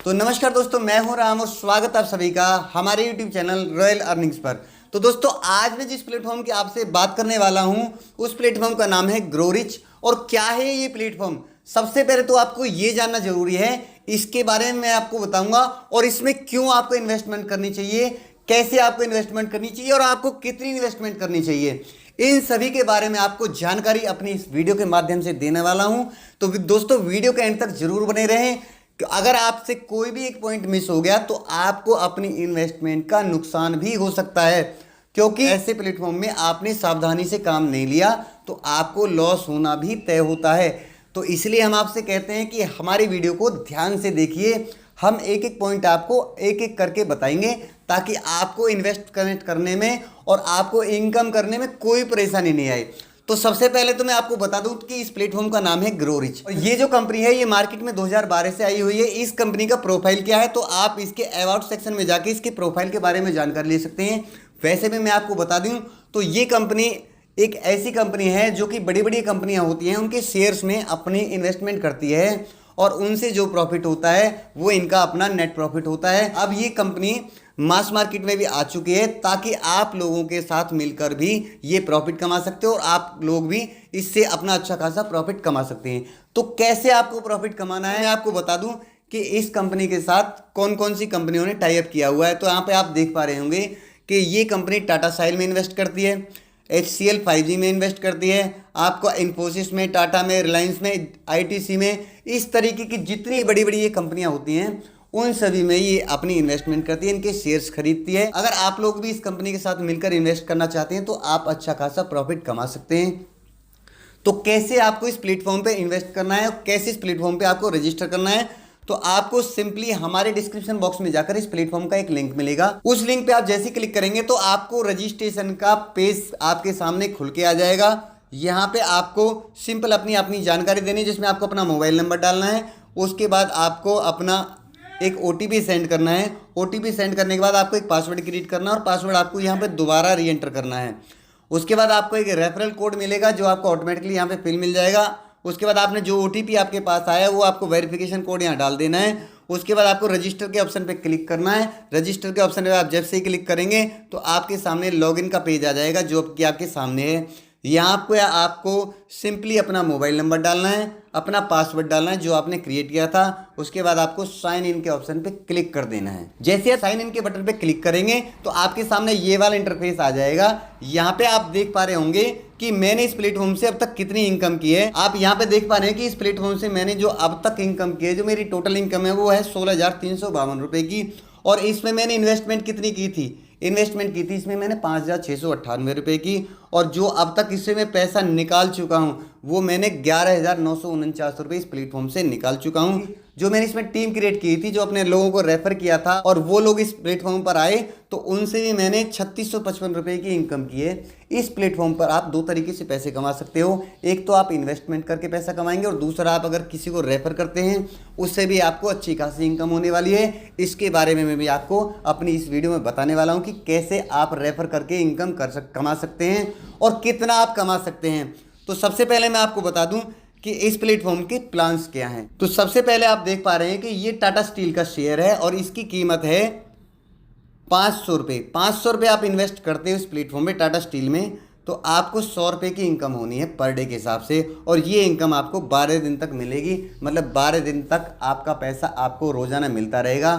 तो नमस्कार दोस्तों, मैं हूं राम और स्वागत आप सभी का हमारे YouTube चैनल रॉयल अर्निंग्स पर। तो दोस्तों, आज मैं जिस प्लेटफॉर्म की आपसे बात करने वाला हूं उस प्लेटफॉर्म का नाम है ग्रोरिच। और क्या है ये प्लेटफॉर्म, सबसे पहले तो आपको ये जानना जरूरी है। इसके बारे में मैं आपको बताऊंगा और इसमें क्यों आपको इन्वेस्टमेंट करनी चाहिए, कैसे आपको इन्वेस्टमेंट करनी चाहिए और आपको कितनी इन्वेस्टमेंट करनी चाहिए, इन सभी के बारे में आपको जानकारी अपनी इस वीडियो के माध्यम से देने वाला हूं। तो दोस्तों, वीडियो के एंड तक जरूर बने रहें। अगर आपसे कोई भी एक पॉइंट मिस हो गया तो आपको अपनी इन्वेस्टमेंट का नुकसान भी हो सकता है, क्योंकि ऐसे प्लेटफॉर्म में आपने सावधानी से काम नहीं लिया तो आपको लॉस होना भी तय होता है। तो इसलिए हम आपसे कहते हैं कि हमारी वीडियो को ध्यान से देखिए। हम एक एक पॉइंट आपको एक एक करके बताएंगे ताकि आपको इन्वेस्ट करने में और आपको इनकम करने में कोई परेशानी नहीं आए। तो सबसे पहले तो मैं आपको बता दूं कि इस प्लेटफॉर्म का नाम है ग्रोरिच और ये जो कंपनी है ये मार्केट में 2012 से आई हुई है। इस कंपनी का प्रोफाइल क्या है, तो आप इसके अबाउट सेक्शन में जाके इसके प्रोफाइल के बारे में जानकारी ले सकते हैं। वैसे भी मैं आपको बता दूं तो ये कंपनी एक ऐसी कंपनी है जो कि बड़ी बड़ी कंपनियां होती हैं उनके शेयर्स में अपनी इन्वेस्टमेंट करती है और उनसे जो प्रॉफिट होता है वो इनका अपना नेट प्रॉफिट होता है। अब ये कंपनी मास मार्केट में भी आ चुकी है ताकि आप लोगों के साथ मिलकर भी ये प्रॉफिट कमा सकते हो और आप लोग भी इससे अपना अच्छा खासा प्रॉफिट कमा सकते हैं। तो कैसे आपको प्रॉफिट कमाना है, मैं आपको बता दूं कि इस कंपनी के साथ कौन कौन सी कंपनियों ने टाई अप किया हुआ है। तो यहाँ पे आप देख पा रहे होंगे कि ये कंपनी टाटा साइल में इन्वेस्ट करती है, HCL 5G में इन्वेस्ट करती है, आपको इन्फोसिस में, टाटा में, रिलायंस में, ITC में, इस तरीके की जितनी बड़ी बड़ी ये कंपनियां होती हैं उन सभी में ये अपनी इन्वेस्टमेंट करती है, इनके शेयर्स खरीदती है। अगर आप लोग भी इस कंपनी के साथ मिलकर इन्वेस्ट करना चाहते हैं तो आप अच्छा खासा प्रॉफिट कमा सकते हैं। तो कैसे आपको इस प्लेटफॉर्म पे इन्वेस्ट करना है और कैसे इस प्लेटफॉर्म पे आपको रजिस्टर करना है, तो आपको सिंपली हमारे डिस्क्रिप्शन बॉक्स में जाकर इस प्लेटफॉर्म का एक लिंक मिलेगा। उस लिंक पे आप जैसे क्लिक करेंगे तो आपको रजिस्ट्रेशन का पेज आपके सामने खुल के आ जाएगा। यहाँ पे आपको सिंपल अपनी अपनी जानकारी देनी है, जिसमें आपको अपना मोबाइल नंबर डालना है। उसके बाद आपको अपना एक OTP सेंड करना है। OTP सेंड करने के बाद आपको एक पासवर्ड क्रिएट करना है और पासवर्ड आपको यहाँ पे दोबारा री एंटर करना है। उसके बाद आपको एक रेफरल कोड मिलेगा जो आपको ऑटोमेटिकली यहाँ पे फिल मिल जाएगा। उसके बाद आपने जो OTP आपके पास आया है वो आपको वेरिफिकेशन कोड यहाँ डाल देना है। उसके बाद आपको रजिस्टर के ऑप्शन पे क्लिक करना है। रजिस्टर के ऑप्शन पे आप जब से ही क्लिक करेंगे तो आपके सामने लॉगिन का पेज आ जाएगा जो कि आपके सामने है। यहाँ पे आपको सिंपली अपना मोबाइल नंबर डालना है, अपना पासवर्ड डालना है जो आपने क्रिएट किया था। उसके बाद आपको साइन इन के ऑप्शन पे क्लिक कर देना है। जैसे आप साइन इन के बटन पे क्लिक करेंगे तो आपके सामने ये वाला इंटरफेस आ जाएगा। यहाँ पे आप देख पा रहे होंगे कि मैंने इस प्लेटफॉर्म से अब तक कितनी इनकम की है। आप यहाँ पे देख पा रहे हैं कि इस प्लेटफॉर्म से मैंने जो अब तक इनकम की है, जो मेरी टोटल इनकम है वो है 16,352 रुपये की। और इसमें मैंने इन्वेस्टमेंट कितनी की थी, इन्वेस्टमेंट की थी इसमें मैंने 5,698 रुपये की। और जो अब तक इससे मैं पैसा निकाल चुका हूँ वो मैंने 11,949 रुपये इस प्लेटफॉर्म से निकाल चुका हूँ। जो मैंने इसमें टीम क्रिएट की थी, जो अपने लोगों को रेफर किया था और वो लोग इस प्लेटफॉर्म पर आए, तो उनसे भी मैंने 3,655 रुपये की इनकम की है। इस प्लेटफॉर्म पर आप दो तरीके से पैसे कमा सकते हो। एक तो आप इन्वेस्टमेंट करके पैसा कमाएंगे और दूसरा आप अगर किसी को रेफर करते हैं उससे भी आपको अच्छी खासी इनकम होने वाली है। इसके बारे में मैं भी आपको अपनी इस वीडियो में बताने वाला हूँ कि कैसे आप रेफर करके इनकम कमा सकते हैं और कितना आप कमा सकते हैं। तो सबसे पहले मैं आपको बता दूं कि इस प्लेटफॉर्म के प्लान्स क्या हैं। तो सबसे पहले आप देख पा रहे हैं कि ये टाटा स्टील का शेयर है और इसकी कीमत है 500 रुपये। 500 रुपये आप इन्वेस्ट करते हो इस प्लेटफॉर्म में टाटा स्टील में तो आपको 100 रुपये की इनकम होनी है पर डे के हिसाब से। और ये इनकम आपको 12 दिन तक मिलेगी, मतलब 12 दिन तक आपका पैसा आपको रोजाना मिलता रहेगा।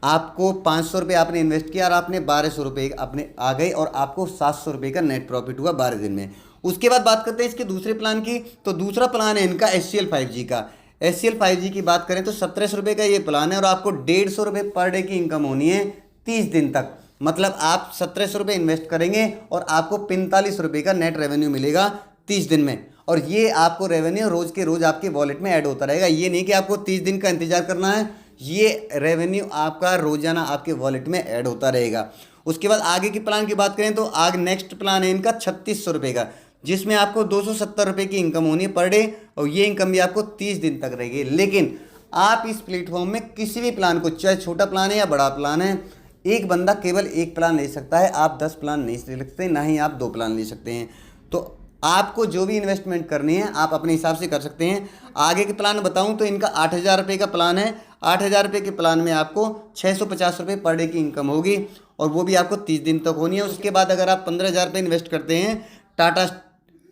आपको 500 रुपये आपने इन्वेस्ट किया और आपने 1200 रुपये अपने आ गए और आपको 700 रुपये का नेट प्रॉफिट हुआ 12 दिन में। उसके बाद बात करते हैं इसके दूसरे प्लान की। तो दूसरा प्लान है इनका HCL 5G का। HCL 5G की बात करें तो 1700 रुपये का ये प्लान है और आपको 150 रुपये पर डे की इनकम होनी है 30 दिन तक। मतलब आप 1700 रुपये इन्वेस्ट करेंगे और आपको 45 रुपये का नेट रेवेन्यू मिलेगा 30 दिन में। और ये आपको रेवेन्यू रोज के रोज आपके वॉलेट में ऐड होता रहेगा। ये नहीं कि आपको 30 दिन का इंतजार करना है, ये रेवेन्यू आपका रोजाना आपके वॉलेट में ऐड होता रहेगा। उसके बाद आगे की प्लान की बात करें तो आगे नेक्स्ट प्लान है इनका 3600 रुपये का, जिसमें आपको 270 रुपये की इनकम होनी है पर डे और ये इनकम भी आपको 30 दिन तक रहेगी। लेकिन आप इस प्लेटफॉर्म में किसी भी प्लान को, चाहे छोटा प्लान है या बड़ा प्लान है, एक बंदा केवल एक प्लान ले सकता है। आप 10 प्लान नहीं ले सकते, ना ही आप 2 प्लान ले सकते हैं। तो आपको जो भी इन्वेस्टमेंट करनी है आप अपने हिसाब से कर सकते हैं। आगे के प्लान बताऊं तो इनका 8,000 रुपये का प्लान है। 8,000 रुपये के प्लान में आपको 650 रुपये पर डे की इनकम होगी और वो भी आपको 30 दिन तक होनी है। उसके बाद अगर आप 15,000 रुपये इन्वेस्ट करते हैं टाटा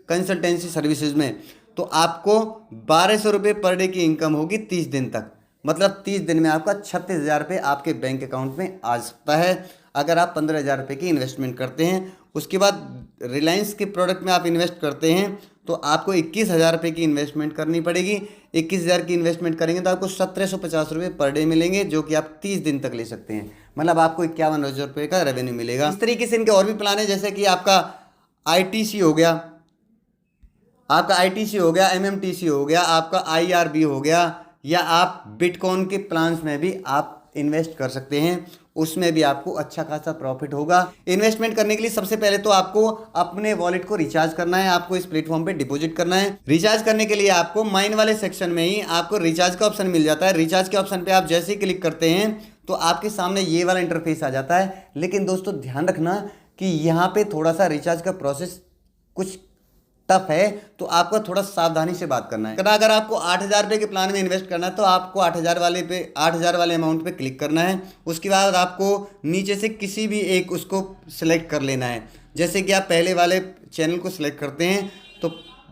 कंसल्टेंसी सर्विसेज में तो आपको 1,200 रुपये पर डे की इनकम होगी 30 दिन तक। मतलब 30 दिन में आपका 36,000 रुपये आपके बैंक अकाउंट में आ सकता है अगर आप 15,000 रुपये की इन्वेस्टमेंट करते हैं। उसके बाद रिलायंस के प्रोडक्ट में आप इन्वेस्ट करते हैं तो आपको 21,000 रुपये की इन्वेस्टमेंट करनी पड़ेगी। 21,000 की इन्वेस्टमेंट करेंगे तो आपको 1,750 रुपये पर डे मिलेंगे जो कि आप 30 दिन तक ले सकते हैं। मतलब आपको 51,000 रुपये का रेवेन्यू मिलेगा। इस तरीके से इनके और भी प्लान है, जैसे कि आपका ITC हो गया, आपका ITC हो गया, MMTC हो गया, आपका IRB हो गया, या आप बिटकॉइन के प्लान्स में भी आप इन्वेस्ट कर सकते हैं, उसमें भी आपको अच्छा खासा प्रॉफिट होगा। इन्वेस्टमेंट करने के लिए सबसे पहले तो आपको अपने वॉलेट को रिचार्ज करना है, आपको इस प्लेटफॉर्म पे डिपॉजिट करना है। रिचार्ज करने के लिए आपको माइन वाले सेक्शन में ही आपको रिचार्ज का ऑप्शन मिल जाता है। रिचार्ज के ऑप्शन पे आप जैसे ही क्लिक करते हैं तो आपके सामने ये वाला इंटरफेस आ जाता है। लेकिन दोस्तों ध्यान रखना कि यहाँ पे थोड़ा सा रिचार्ज का प्रोसेस कुछ टफ है, तो आपको थोड़ा सावधानी से बात करना है। अगर आपको 8,000 रुपये के प्लान में इन्वेस्ट करना है तो आपको 8,000 वाले अमाउंट पे क्लिक करना है। उसके बाद आपको नीचे से किसी भी एक उसको सिलेक्ट कर लेना है। जैसे कि आप पहले वाले चैनल को सिलेक्ट करते हैं तो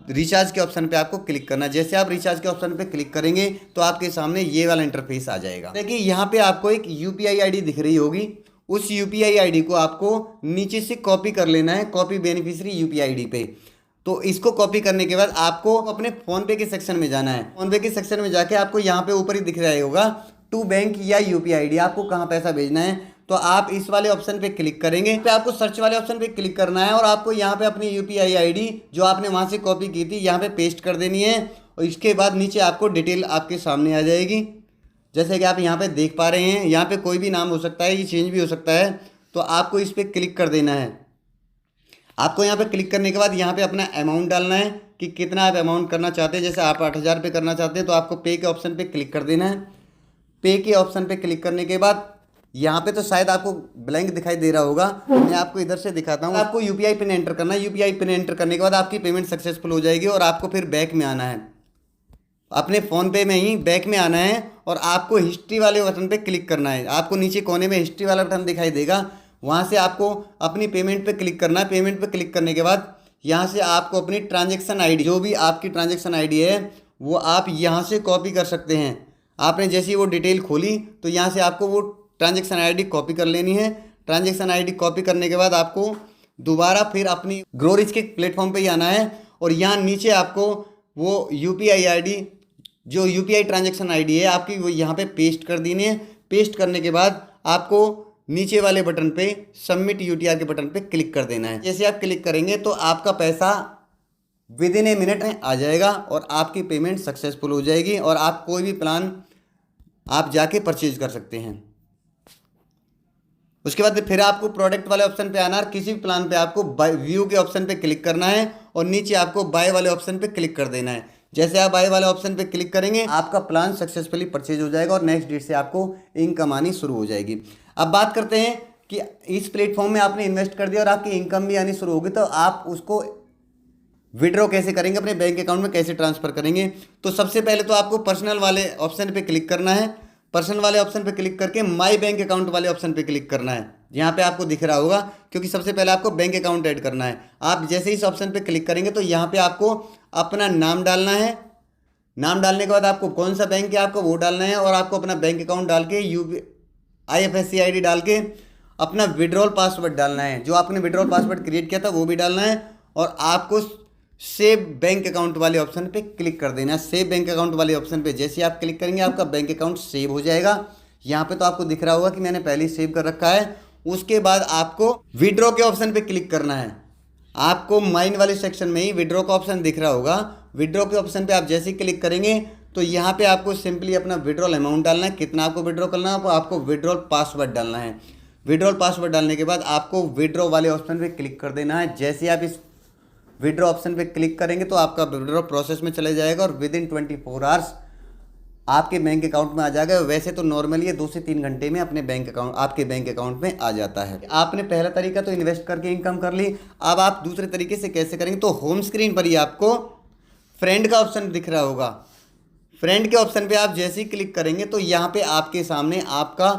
रिचार्ज के ऑप्शन पे आपको क्लिक करना है। जैसे आप रिचार्ज के ऑप्शन पे क्लिक करेंगे तो आपके सामने ये वाला इंटरफेस आ जाएगा। देखिए यहाँ पे आपको एक UPI ID दिख रही होगी, उस UPI ID को आपको नीचे से कॉपी कर लेना है, कॉपी बेनिफिशियरी UPI ID पे। तो इसको कॉपी करने के बाद आपको अपने फ़ोनपे के सेक्शन में जाना है। फ़ोनपे के सेक्शन में जाके आपको यहाँ पे ऊपर ही दिख रहा होगा टू बैंक या UPI ID, आपको कहाँ पैसा भेजना है। तो आप इस वाले ऑप्शन पे क्लिक करेंगे, फिर आपको सर्च वाले ऑप्शन पे क्लिक करना है और आपको यहाँ पे अपनी UPI ID जो आपने वहाँ से कॉपी की थी यहाँ पे पेस्ट कर देनी है। और इसके बाद नीचे आपको डिटेल आपके सामने आ जाएगी, जैसे कि आप यहाँ पे देख पा रहे हैं। यहाँ पे कोई भी नाम हो सकता है, ये चेंज भी हो सकता है। तो आपको इस पर क्लिक कर देना है। आपको यहाँ पे क्लिक करने के बाद यहाँ पे अपना अमाउंट डालना है कि कितना आप अमाउंट करना चाहते हैं। जैसे आप 8,000 रुपये करना चाहते हैं तो आपको पे के ऑप्शन पे क्लिक कर देना है। पे के ऑप्शन पे क्लिक करने के बाद यहाँ पे तो शायद आपको ब्लैंक दिखाई दे रहा होगा, मैं आपको इधर से दिखाता हूँ। आपको UPI पिन एंटर करना है। UPI पिन एंटर करने के बाद आपकी पेमेंट सक्सेसफुल हो जाएगी और आपको फिर बैक में आना है, अपने फ़ोनपे में ही बैक में आना है और आपको हिस्ट्री वाले बटन पे क्लिक करना है। आपको नीचे कोने में हिस्ट्री वाला बटन दिखाई देगा, वहाँ से आपको अपनी पेमेंट पे क्लिक करना है। पेमेंट पे क्लिक करने के बाद यहाँ से आपको अपनी ट्रांजैक्शन ID, जो भी आपकी ट्रांजैक्शन ID है वो आप यहाँ से कॉपी कर सकते हैं। आपने जैसे ही वो डिटेल खोली तो यहाँ से आपको वो ट्रांजैक्शन ID कॉपी कर लेनी है। ट्रांजैक्शन ID कॉपी करने के बाद आपको दोबारा फिर अपनी ग्रोरिच के प्लेटफॉर्म पे ही आना है और यहाँ नीचे आपको वो UPI ID, जो UPI ट्रांजैक्शन ID है आपकी, वो यहाँ पे पेस्ट कर देनी है। पेस्ट करने के बाद आपको नीचे वाले बटन पे सबमिट UTR के बटन पे क्लिक कर देना है। जैसे आप क्लिक करेंगे तो आपका पैसा विदिन ए मिनट में आ जाएगा और आपकी पेमेंट सक्सेसफुल हो जाएगी और आप कोई भी प्लान आप जाके परचेज कर सकते हैं। उसके बाद फिर आपको प्रोडक्ट वाले ऑप्शन पे आना है। किसी भी प्लान पे आपको व्यू के ऑप्शन पे क्लिक करना है और नीचे आपको बाय वाले ऑप्शन पे क्लिक कर देना है। जैसे आप बाय वाले ऑप्शन पे क्लिक करेंगे आपका प्लान सक्सेसफुली परचेज हो जाएगा और नेक्स्ट डेट से आपको इनकम आनी शुरू हो जाएगी। अब बात करते हैं कि इस प्लेटफॉर्म में आपने इन्वेस्ट कर दिया और आपकी इनकम भी आनी शुरू होगी, तो आप उसको विड्रॉ कैसे करेंगे, अपने बैंक अकाउंट में कैसे ट्रांसफ़र करेंगे। तो सबसे पहले तो आपको पर्सनल वाले ऑप्शन पे क्लिक करना है। पर्सनल वाले ऑप्शन पे क्लिक करके माई बैंक अकाउंट वाले ऑप्शन पे क्लिक करना है। यहाँ पे आपको दिख रहा होगा, क्योंकि सबसे पहले आपको बैंक अकाउंट ऐड करना है। आप जैसे इस ऑप्शन पे क्लिक करेंगे तो यहाँ पे आपको अपना नाम डालना है। नाम डालने के बाद आपको कौन सा बैंक है आपको वो डालना है और आपको अपना बैंक अकाउंट डाल के IFSC ID डाल के अपना विड्रॉल पासवर्ड डालना है। जो आपने विड्रॉल पासवर्ड क्रिएट किया था वो भी डालना है और आपको सेव बैंक अकाउंट वाले ऑप्शन पे क्लिक कर देना है। सेव बैंक अकाउंट वाले ऑप्शन पे जैसे आप क्लिक करेंगे आपका बैंक अकाउंट सेव हो जाएगा। यहाँ पे तो आपको दिख रहा होगा कि मैंने पहले ही सेव कर रखा है। उसके बाद आपको विड्रॉ के ऑप्शन पे क्लिक करना है। आपको माइन वाले सेक्शन में ही विड्रॉ का ऑप्शन दिख रहा होगा। विड्रॉ के ऑप्शन पे आप जैसे ही क्लिक करेंगे तो यहाँ पे आपको सिंपली अपना विड्रॉल अमाउंट डालना है, कितना आपको विड्रॉ करना है, आपको विड्रॉल पासवर्ड डालना है। विड्रॉल पासवर्ड डालने के बाद आपको विड्रॉ वाले ऑप्शन पे क्लिक कर देना है। जैसे आप इस विड्रॉ ऑप्शन पे क्लिक करेंगे तो आपका विड्रॉ प्रोसेस में चले जाएगा और विदिन 24 आवर्स आपके बैंक अकाउंट में आ जाएगा। वैसे तो नॉर्मली ये 2 से 3 घंटे में अपने बैंक अकाउंट आपके बैंक अकाउंट में आ जाता है। आपने पहला तरीका तो इन्वेस्ट करके इनकम कर ली। अब आप दूसरे तरीके से कैसे करेंगे, तो होम स्क्रीन पर ही आपको फ्रेंड का ऑप्शन दिख रहा होगा। फ्रेंड के ऑप्शन पे आप जैसे ही क्लिक करेंगे तो यहाँ पे आपके सामने आपका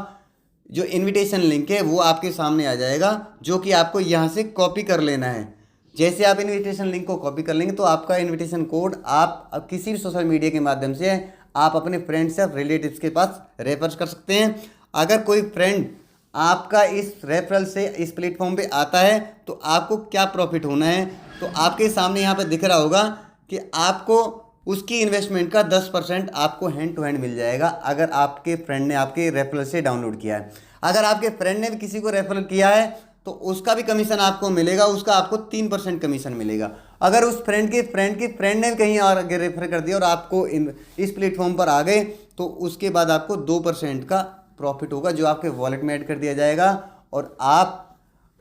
जो इनविटेशन लिंक है वो आपके सामने आ जाएगा, जो कि आपको यहाँ से कॉपी कर लेना है। जैसे आप इनविटेशन लिंक को कॉपी कर लेंगे तो आपका इनविटेशन कोड आप किसी भी सोशल मीडिया के माध्यम से आप अपने फ्रेंड्स या रिलेटिव्स के पास रेफर कर सकते हैं। अगर कोई फ्रेंड आपका इस रेफरल से इस प्लेटफॉर्म पे आता है तो आपको क्या प्रॉफिट होना है, तो आपके सामने यहाँ पे दिख रहा होगा कि आपको उसकी इन्वेस्टमेंट का 10% आपको हैंड टू हैंड मिल जाएगा, अगर आपके फ्रेंड ने आपके रेफरल से डाउनलोड किया है। अगर आपके फ्रेंड ने भी किसी को रेफरल किया है तो उसका भी कमीशन आपको मिलेगा, उसका आपको 3% कमीशन मिलेगा। अगर उस फ्रेंड ने भी कहीं और आगे रेफर कर दिया और आपको इस प्लेटफॉर्म पर आ गए तो उसके बाद आपको 2% का प्रॉफिट होगा, जो आपके वॉलेट में ऐड कर दिया जाएगा और आप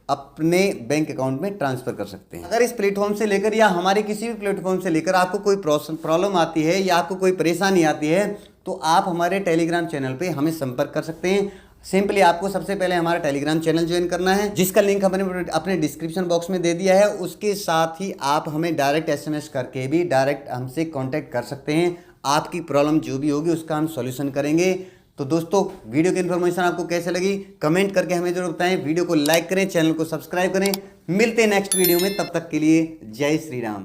अपने बैंक अकाउंट में ट्रांसफ़र कर सकते हैं। अगर इस प्लेटफॉर्म से लेकर या हमारे किसी भी प्लेटफॉर्म से लेकर आपको कोई प्रॉब्लम आती है या आपको कोई परेशानी आती है तो आप हमारे टेलीग्राम चैनल पे हमें संपर्क कर सकते हैं। सिंपली आपको सबसे पहले हमारा टेलीग्राम चैनल ज्वाइन करना है, जिसका लिंक हमने अपने डिस्क्रिप्शन बॉक्स में दे दिया है। उसके साथ ही आप हमें डायरेक्ट SMS करके भी डायरेक्ट हमसे कॉन्टैक्ट कर सकते हैं। आपकी प्रॉब्लम जो भी होगी उसका हम सॉल्यूशन करेंगे। तो दोस्तों, वीडियो की इन्फॉर्मेशन आपको कैसे लगी कमेंट करके हमें जरूर बताएं। वीडियो को लाइक करें, चैनल को सब्सक्राइब करें। मिलते हैं नेक्स्ट वीडियो में, तब तक के लिए जय श्री राम।